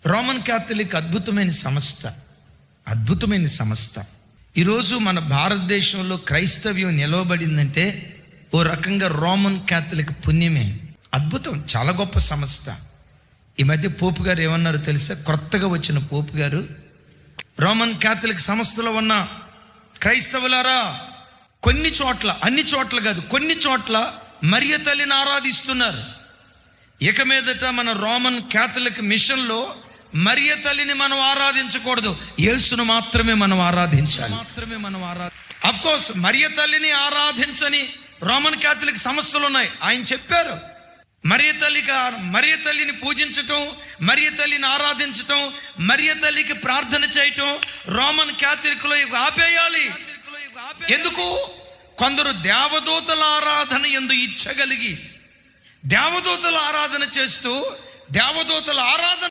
Roman Catholic అద్భుతమైన సంస్థ. ఈరోజు మన భారతదేశంలో క్రైస్తవ్యం నిలవబడిందంటే ఓ రకంగా రోమన్ క్యాథలిక్ పుణ్యమే. అద్భుతం, చాలా గొప్ప సంస్థ. ఈ మధ్య పోపు గారు ఏమన్నారో తెలుసా? కొత్తగా వచ్చిన పోపు గారు, రోమన్ క్యాథలిక్ సంస్థలో ఉన్న క్రైస్తవులారా, కొన్ని చోట్ల, అన్ని చోట్ల కాదు, కొన్ని చోట్ల మరియ తల్లిని ఆరాధిస్తున్నారు. ఇక మీదట మన రోమన్ క్యాథలిక్ మిషన్లో మరియ తల్లిని మనం ఆరాధించకూడదు, యేసును మాత్రమే మనం ఆరాధించాలి. అఫ్ కోర్స్ మరియ తల్లిని ఆరాధించని రోమన్ క్యాథలిక్ సంస్థలు ఉన్నాయి. ఆయన చెప్పారు, మరియ తల్లిని పూజించటం, మరియ తల్లిని ఆరాధించటం, మరియ తల్లికి ప్రార్థన చేయటం రోమన్ క్యాథలిక్లో ఆపేయాలి. ఎందుకు? కొందరు దేవదూతల ఆరాధన యందు ఇచ్చగలిగి దేవదూతల ఆరాధన చేస్తూ దేవదూతల ఆరాధన